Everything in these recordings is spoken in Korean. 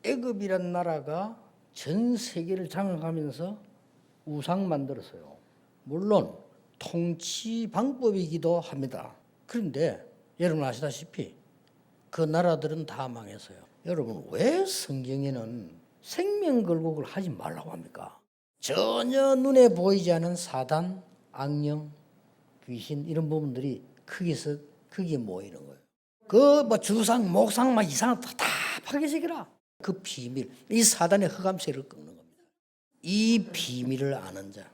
애굽이란 나라가 전 세계를 장악하면서 우상 만들었어요. 물론 통치 방법이기도 합니다. 그런데 여러분 아시다시피 그 나라들은 다 망했어요. 여러분 왜 성경에는 생명 걸고 그걸 하지 말라고 합니까? 전혀 눈에 보이지 않은 사단, 악령, 귀신 이런 부분들이 거기에 모이는 거예요. 그 뭐 주상, 목상 막 이상한 다 파괴시키라. 그 비밀, 이 사단의 흑암세를 꺾는 겁니다. 이 비밀을 아는 자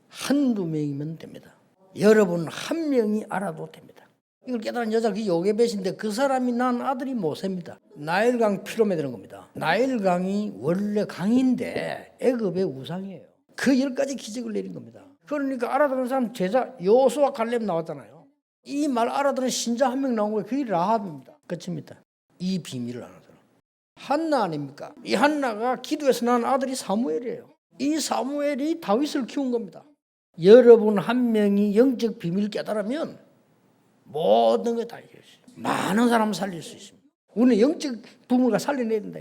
한두 명이면 됩니다. 여러분 한 명이 알아도 됩니다. 이걸 깨달은 여자가 그 요게벳인데 그 사람이 낳은 아들이 모세입니다. 나일강 피로 맺는 겁니다. 나일강이 원래 강인데 애굽의 우상이에요. 그 10가지 기적을 내린 겁니다. 그러니까 알아듣는 사람 제자 여호수아 갈렙 나왔잖아요. 이 말 알아듣는 신자 한 명 나온 거예요. 그게 라합입니다. 끝입니다. 이 비밀을 아는 사람. 한나 아닙니까? 이 한나가 기도해서 낳은 아들이 사무엘이에요. 이 사무엘이 다윗을 키운 겁니다. 여러분 한 명이 영적 비밀을 깨달으면 모든 게 다 이겨요. 많은 사람을 살릴 수 있습니다. 우리는 영적 부분을 살려내야 된다.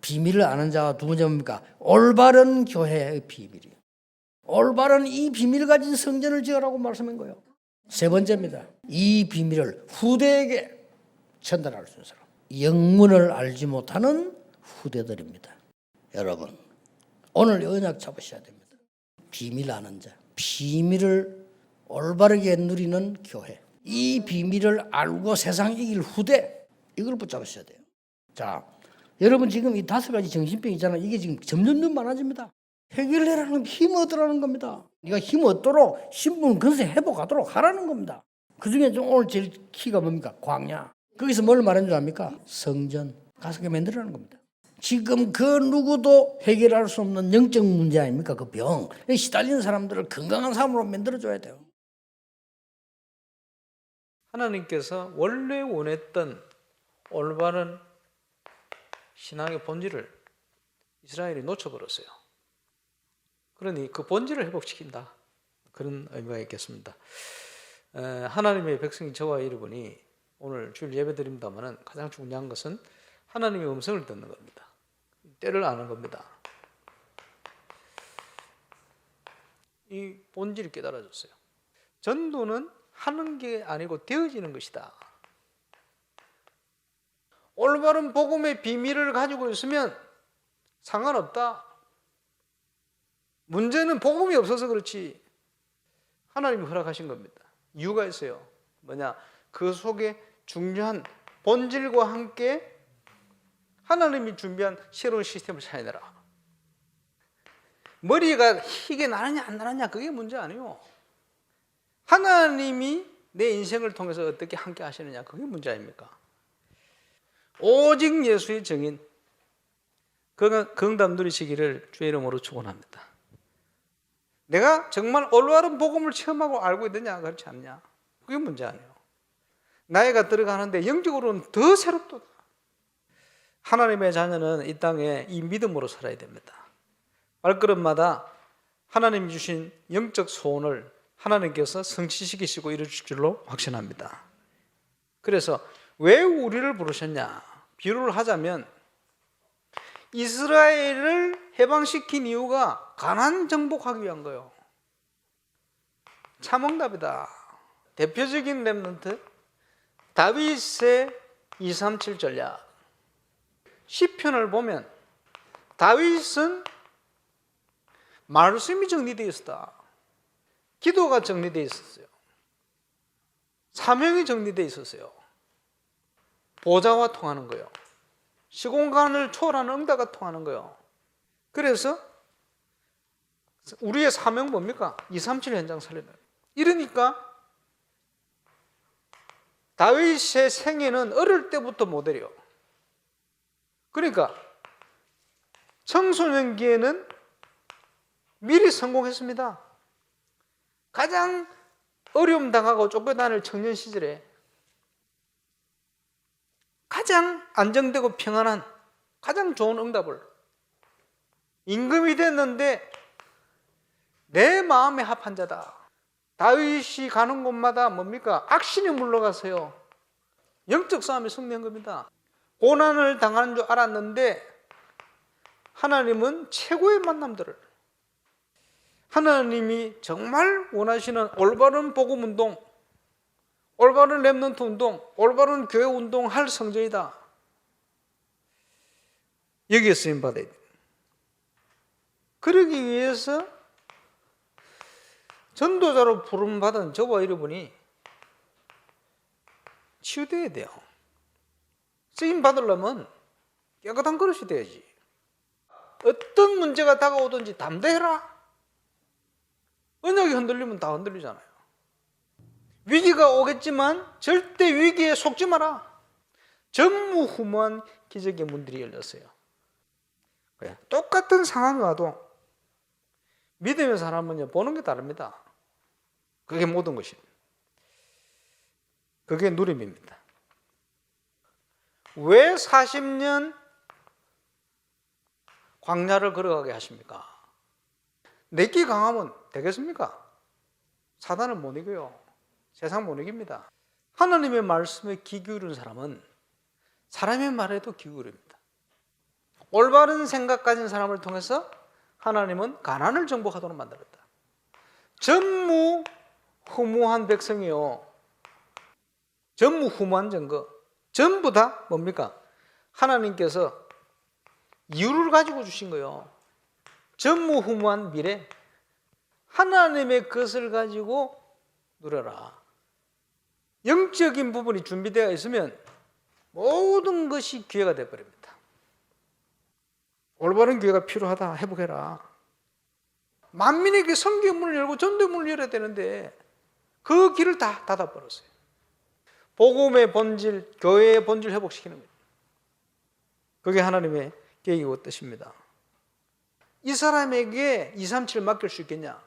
비밀을 아는 자가 두 번째 뭡니까? 올바른 교회의 비밀이에요. 올바른 이 비밀을 가진 성전을 지으라고 말씀한 거예요. 세 번째입니다. 이 비밀을 후대에게 전달할 수 있는 사람. 영문을 알지 못하는 후대들입니다. 여러분 오늘 언약 잡으셔야 됩니다. 비밀 아는 자, 비밀을 올바르게 누리는 교회. 이 비밀을 알고 세상 이길 후대, 이걸 붙잡으셔야 돼요. 자, 여러분 지금 이 5가지 정신병 있잖아요. 이게 지금 점점 많아집니다. 해결해라는 힘 얻으라는 겁니다. 네가 힘 얻도록 신분 건세 회복하도록 하라는 겁니다. 그중에 좀 오늘 제일 키가 뭡니까? 광야. 거기서 뭘 말하는 줄 압니까? 성전. 가서 만들라는 겁니다. 지금 그 누구도 해결할 수 없는 영적 문제 아닙니까? 그 병. 시달리는 사람들을 건강한 삶으로 만들어줘야 돼요. 하나님께서 원래 원했던 올바른 신앙의 본질을 이스라엘이 놓쳐버렸어요. 그러니 그 본질을 회복시킨다. 그런 의미가 있겠습니다. 하나님의 백성인 저와 여러분이 오늘 주일 예배 드립니다만 가장 중요한 것은 하나님의 음성을 듣는 겁니다. 때를 아는 겁니다. 이 본질이 깨달아졌어요. 전도는 하는 게 아니고 되어지는 것이다. 올바른 복음의 비밀을 가지고 있으면 상관없다. 문제는 복음이 없어서 그렇지 하나님이 허락하신 겁니다. 이유가 있어요. 뭐냐? 그 속에 중요한 본질과 함께 하나님이 준비한 새로운 시스템을 찾아내라. 머리가 희게 나느냐 안 나느냐 그게 문제 아니에요. 하나님이 내 인생을 통해서 어떻게 함께 하시느냐 그게 문제 아닙니까? 오직 예수의 증인 건강 누리시기를 주의 이름으로 축원합니다. 내가 정말 올바른 복음을 체험하고 알고 있느냐 그렇지 않냐 그게 문제 아니에요. 나이가 들어가는데 영적으로는 더 새롭다. 하나님의 자녀는 이 땅에 이 믿음으로 살아야 됩니다. 발걸음마다 하나님이 주신 영적 소원을 하나님께서 성취시키시고 이루실 줄로 확신합니다. 그래서 왜 우리를 부르셨냐? 비유를 하자면 이스라엘을 해방시킨 이유가 가나안 정복하기 위한 거예요. 참응답이다. 대표적인 렘넌트 다윗의 237 전략. 시편을 보면 다윗은 말씀이 정리되어 있었다. 기도가 정리되어 있었어요. 사명이 정리되어 있었어요. 보좌와 통하는 거예요. 시공간을 초월하는 응답과 통하는 거예요. 그래서 우리의 사명 뭡니까? 237 현장 살리는. 이러니까 다윗의 생애는 어릴 때부터 모델이에요. 그러니까 청소년기에는 미리 성공했습니다. 가장 어려움 당하고 쫓겨다닐 청년 시절에 가장 안정되고 평안한 가장 좋은 응답을 임금이 됐는데 내 마음에 합한 자다. 다윗이 가는 곳마다 뭡니까? 악신이 물러가서요 영적 싸움에 승리한 겁니다. 고난을 당하는 줄 알았는데 하나님은 최고의 만남들을, 하나님이 정말 원하시는 올바른 복음 운동, 올바른 렘넌트 운동, 올바른 교회 운동 할 성전이다. 여기에 쓰임 받아야 돼. 그러기 위해서 전도자로 부름받은 저와 여러분이 치유돼야 돼요. 쓰임 받으려면 깨끗한 그릇이 돼야지. 어떤 문제가 다가오든지 담대해라. 언약이 흔들리면 다 흔들리잖아요. 위기가 오겠지만 절대 위기에 속지 마라. 전무후무한 기적의 문들이 열렸어요. 똑같은 상황이 와도 믿음의 사람은 보는 게 다릅니다. 그게 모든 것입니다. 그게 누림입니다. 왜 40년 광야를 걸어가게 하십니까? 내기 강하면 되겠습니까? 사단은 못 이겨요. 세상 못 이깁니다. 하나님의 말씀에 귀 기울이는 사람은 사람의 말에도 귀 기울입니다. 올바른 생각 가진 사람을 통해서 하나님은 가난을 정복하도록 만들었다. 전무후무한 백성이요. 전무후무한 증거. 전부 다 뭡니까? 하나님께서 이유를 가지고 주신 거예요. 전무후무한 미래. 하나님의 것을 가지고 누려라. 영적인 부분이 준비되어 있으면 모든 것이 기회가 되어버립니다. 올바른 기회가 필요하다. 회복해라. 만민에게 선교의 문을 열고 전도의 문을 열어야 되는데 그 길을 다 닫아버렸어요. 복음의 본질, 교회의 본질 회복시키는 거예요. 그게 하나님의 계획이고 뜻입니다. 이 사람에게 237 맡길 수 있겠냐?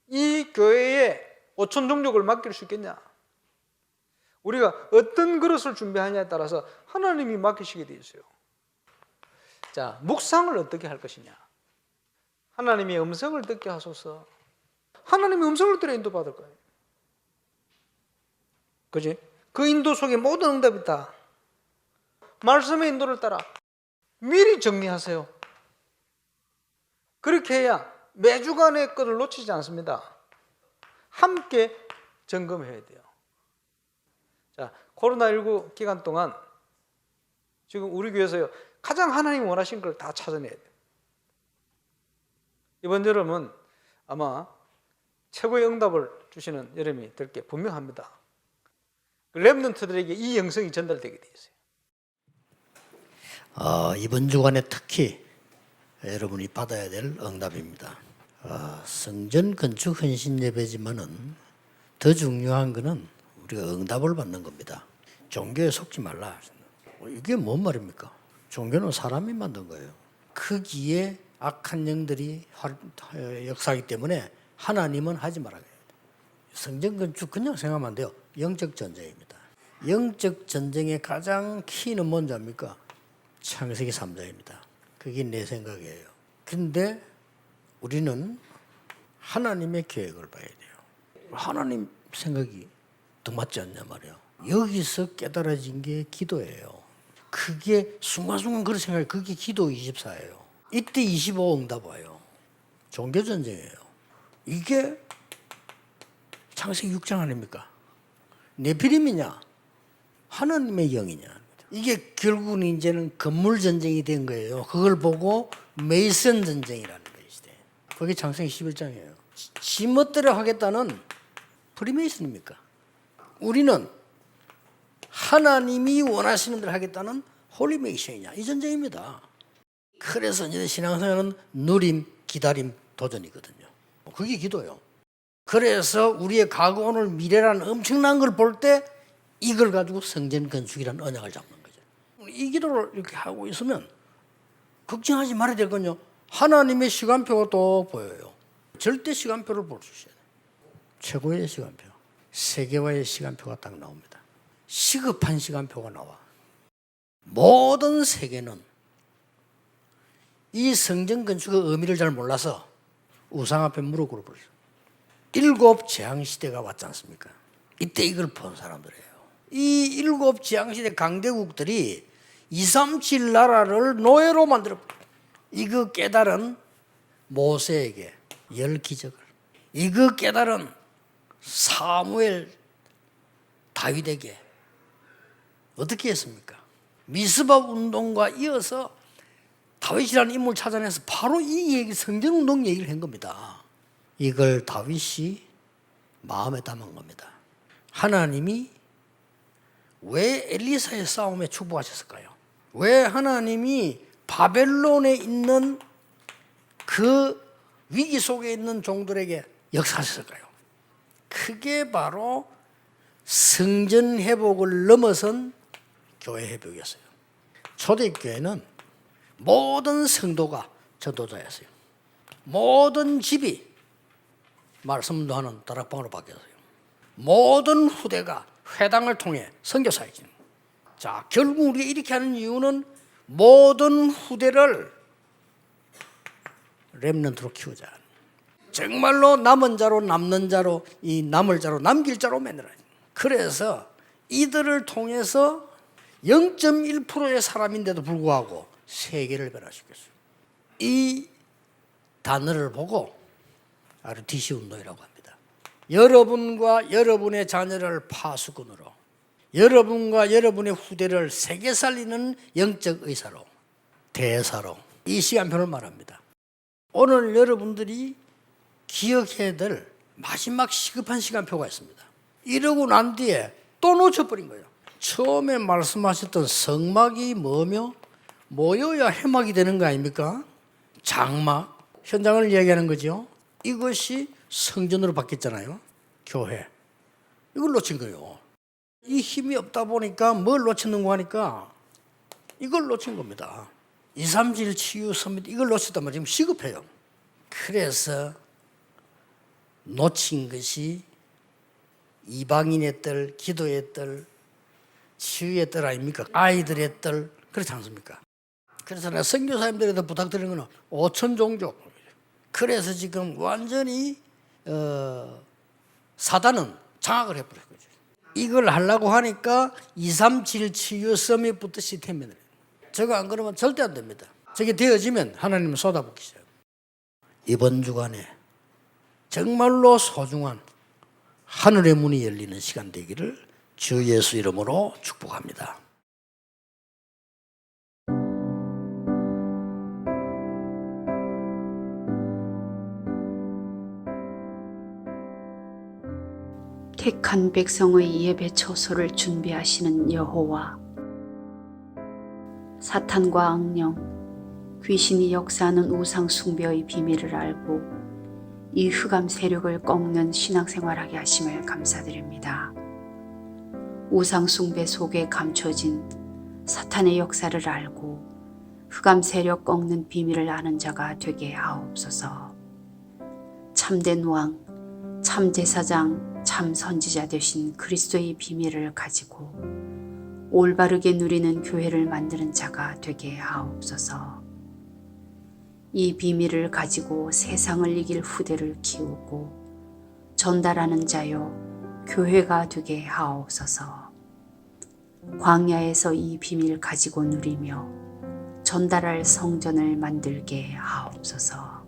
이 교회에 5천 종족을 맡길 수 있겠냐? 우리가 어떤 그릇을 준비하냐에 따라서 하나님이 맡기시게 되어 있어요. 자, 묵상을 어떻게 할 것이냐? 하나님의 음성을 듣게 하소서. 하나님의 음성을 들어 인도받을 거예요. 그지? 그 인도 속에 모든 응답이 있다. 말씀의 인도를 따라 미리 정리하세요. 그렇게 해야 매주간의 것을 놓치지 않습니다. 함께 점검해야 돼요. 자, 코로나19 기간 동안 지금 우리 교회에서요, 가장 하나님 원하신 걸 다 찾아내야 돼요. 이번 여름은 아마 최고의 응답을 주시는 여름이 될 게 분명합니다. 렘넌트들에게 이 영성이 전달되게 되어 있어요. 이번 주간에 특히 여러분이 받아야 될 응답입니다. 성전 건축 헌신 예배지만은 더 중요한 것은 우리가 응답을 받는 겁니다. 종교에 속지 말라. 이게 뭔 말입니까? 종교는 사람이 만든 거예요. 거기에 악한 영들이 역사하기 때문에 하나님은 하지 말아야 돼요. 성전 건축 그냥 생각하면 안 돼요. 영적 전쟁입니다. 영적 전쟁의 가장 키는 뭔지 압니까? 창세기 3장입니다. 그게 내 생각이에요. 근데 우리는 하나님의 계획을 봐야 돼요. 하나님 생각이 더 맞지 않냐 말이에요. 여기서 깨달아진 게 기도예요. 그게 순간순간 그런 생각이, 그게 기도 24예요. 이때 25 응답 와요. 종교전쟁이에요. 이게 창세기 6장 아닙니까? 네피림이냐? 하나님의 영이냐? 이게 결국은 이제는 건물 전쟁이 된 거예요. 그걸 보고 메이슨 전쟁이라는 것이대. 그게 창세기 11장이에요. 지멋대로 하겠다는 프리메이슨입니까? 우리는 하나님이 원하시는 대로 하겠다는 홀리메이션이냐? 이 전쟁입니다. 그래서 이제 신앙생활은 누림, 기다림, 도전이거든요. 그게 기도예요. 그래서 우리의 과거, 오늘, 미래라는 엄청난 걸 볼 때 이걸 가지고 성전 건축이라는 언약을 잡는 거죠. 이 기도를 이렇게 하고 있으면 걱정하지 말아야 될 건요. 하나님의 시간표가 또 보여요. 절대 시간표를 볼 수 있어요. 최고의 시간표. 세계화의 시간표가 딱 나옵니다. 시급한 시간표가 나와. 모든 세계는 이 성전 건축의 의미를 잘 몰라서 우상 앞에 무릎 꿇어버렸어요. 7 재앙시대가 왔지 않습니까? 이때 이걸 본 사람들이에요. 이 7 재앙시대 강대국들이 237 나라를 노예로 만들어. 이거 깨달은 모세에게 10기적을, 이거 깨달은 사무엘 다윗에게 어떻게 했습니까? 미스바 운동과 이어서 다윗이라는 인물을 찾아내서 바로 이 얘기, 성전운동 얘기를 한 겁니다. 이걸 다윗이 마음에 담은 겁니다. 하나님이 왜 엘리사의 싸움에 축복하셨을까요? 왜 하나님이 바벨론에 있는 그 위기 속에 있는 종들에게 역사하셨을까요? 그게 바로 성전 회복을 넘어선 교회 회복이었어요. 초대교회는 모든 성도가 전도자였어요. 모든 집이 말씀도 하는 다락방으로 바뀌었어요. 모든 후대가 회당을 통해 선교사이지. 자, 결국 우리가 이렇게 하는 이유는 모든 후대를 렘넌트로 키우자. 정말로 남은 자로 남는 자로, 이 남을 자로 남길 자로 만들어야 돼. 그래서 이들을 통해서 0.1%의 사람인데도 불구하고 세계를 변화시켰어요. 이 단어를 보고 RTC 운동이라고 합니다. 여러분과 여러분의 자녀를 파수꾼으로, 여러분과 여러분의 후대를 세계 살리는 영적 의사로, 대사로 이 시간표를 말합니다. 오늘 여러분들이 기억해야 될 마지막 시급한 시간표가 있습니다. 이러고 난 뒤에 또 놓쳐버린 거예요. 처음에 말씀하셨던 성막이 뭐며 모여야 해막이 되는 거 아닙니까? 장막, 현장을 이야기하는 거죠. 이것이 성전으로 바뀌었잖아요. 교회. 이걸 놓친 거예요. 이 힘이 없다 보니까 뭘 놓쳤는가 하니까 이걸 놓친 겁니다. 237 치유 서밋 이걸 놓쳤단 말이에요. 지금 시급해요. 그래서 놓친 것이 이방인의 뜰, 기도의 뜰, 치유의 뜰 아닙니까? 아이들의 뜰, 그렇지 않습니까? 그래서 내가 선교사님들에도 부탁드리는 거는 5천 종족. 그래서 지금 완전히 사단은 장악을 해버린 거죠. 이걸 하려고 하니까 237 치유 서밋부터 시스템이 돼요. 저거 안 그러면 절대 안 됩니다. 저게 되어지면 하나님은 쏟아붓기 시작해요. 이번 주간에 정말로 소중한 하늘의 문이 열리는 시간 되기를 주 예수 이름으로 축복합니다. 택한 백성의 예배 처소를 준비하시는 여호와, 사탄과 악령, 귀신이 역사하는 우상 숭배의 비밀을 알고 이 흑암 세력을 꺾는 신앙생활하게 하심을 감사드립니다. 우상 숭배 속에 감춰진 사탄의 역사를 알고 흑암 세력 꺾는 비밀을 아는 자가 되게 하옵소서. 참된 왕, 참 제사장, 참 선지자 되신 그리스도의 비밀을 가지고 올바르게 누리는 교회를 만드는 자가 되게 하옵소서. 이 비밀을 가지고 세상을 이길 후대를 키우고 전달하는 자요 교회가 되게 하옵소서. 광야에서 이 비밀 가지고 누리며 전달할 성전을 만들게 하옵소서.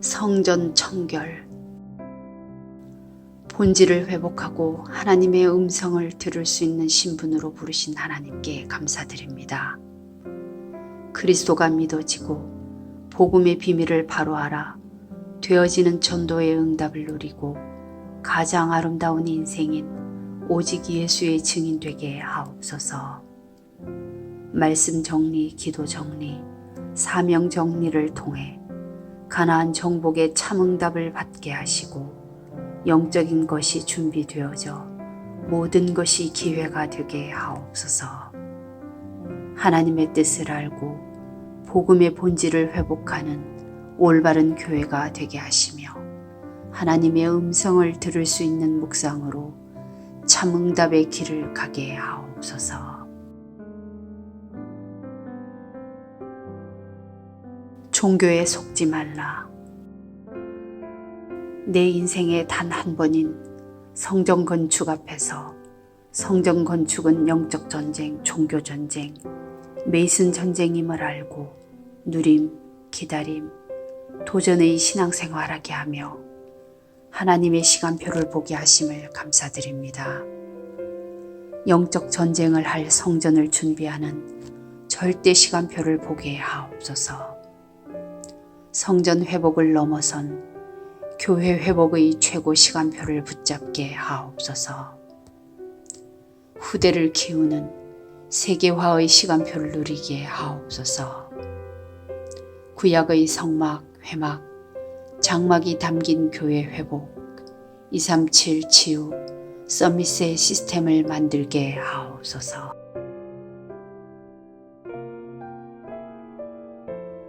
성전 청결. 본질을 회복하고 하나님의 음성을 들을 수 있는 신분으로 부르신 하나님께 감사드립니다. 그리스도가 믿어지고 복음의 비밀을 바로 알아 되어지는 전도의 응답을 누리고 가장 아름다운 인생인 오직 예수의 증인 되게 하옵소서. 말씀 정리, 기도 정리, 사명 정리를 통해 가나안 정복의 참 응답을 받게 하시고 영적인 것이 준비되어져 모든 것이 기회가 되게 하옵소서. 하나님의 뜻을 알고 복음의 본질을 회복하는 올바른 교회가 되게 하시며 하나님의 음성을 들을 수 있는 묵상으로 참 응답의 길을 가게 하옵소서. 종교에 속지 말라. 내 인생의 단 한 번인 성전 건축 앞에서 성전 건축은 영적 전쟁, 종교 전쟁, 메이슨 전쟁임을 알고 누림, 기다림, 도전의 신앙생활하게 하며 하나님의 시간표를 보게 하심을 감사드립니다. 영적 전쟁을 할 성전을 준비하는 절대 시간표를 보게 하옵소서. 성전 회복을 넘어선 교회 회복의 최고 시간표를 붙잡게 하옵소서. 후대를 키우는 세계화의 시간표를 누리게 하옵소서. 구약의 성막, 회막, 장막이 담긴 교회 회복, 237 치유, 서밋의 시스템을 만들게 하옵소서.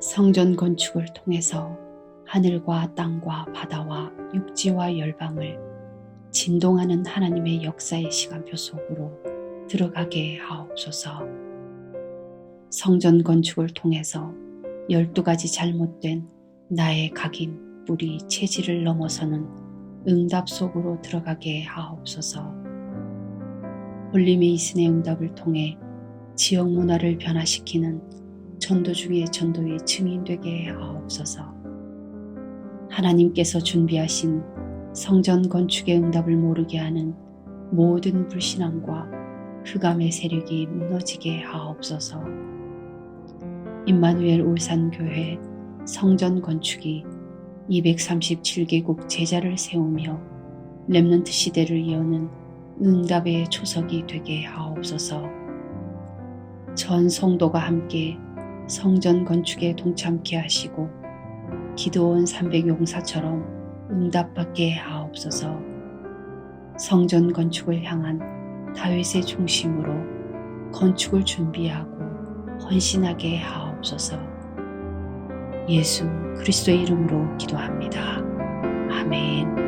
성전 건축을 통해서 하늘과 땅과 바다와 육지와 열방을 진동하는 하나님의 역사의 시간표 속으로 들어가게 하옵소서. 성전 건축을 통해서 12가지 잘못된 나의 각인, 뿌리, 체질을 넘어서는 응답 속으로 들어가게 하옵소서. 홀리메이슨의 응답을 통해 지역 문화를 변화시키는 전도 중의 전도의 증인되게 하옵소서. 하나님께서 준비하신 성전 건축의 응답을 모르게 하는 모든 불신앙과 흑암의 세력이 무너지게 하옵소서. 임마누엘 울산교회 성전 건축이 237개국 제자를 세우며 렘넌트 시대를 여는 응답의 초석이 되게 하옵소서. 전 성도가 함께 성전 건축에 동참케 하시고 기드온 300용사처럼 응답받게 하옵소서. 성전 건축을 향한 다윗의 중심으로 건축을 준비하고 헌신하게 하옵소서. 예수 그리스도의 이름으로 기도합니다. 아멘.